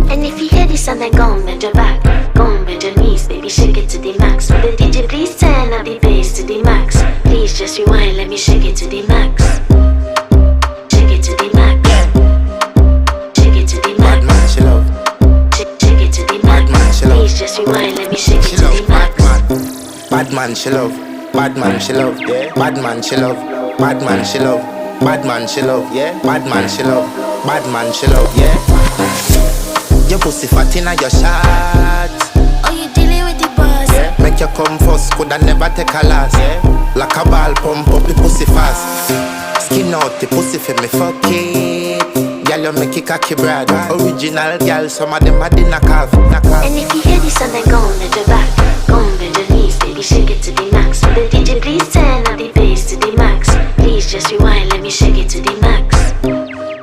And if you hear this and then go on bend your back, go on bend your knees, baby, shake it to the max. Will the DJ please turn up the bass to the max? Please just rewind, let me shake it to the max. Shake it to the max. Shake it to the max. Bad man, she love. Shake it to the max. Bad man, she love. Please just rewind, let me shake She it to love. the max. Bad man, she love. Bad man, she love. Yeah. Bad man, she love. Bad man, she love. Bad man, she love. Yeah. Bad man, she love. Bad man, she love. Yeah. Your pussy fat inna your shot. Oh, you dealing with the boss? Yeah. Make you come first, coulda never take a last. Yeah. Like a ball pump up the pussy fast. Skin out the pussy for me fuck it. Girl, you make it cocky brad. Original girl, some of them are the knockoff. And if you hear this and then go on bend your back, go on bend your knees, baby, shake it to the max. Will the DJ please turn up the bass to the max? Please just rewind, let me shake it to the max.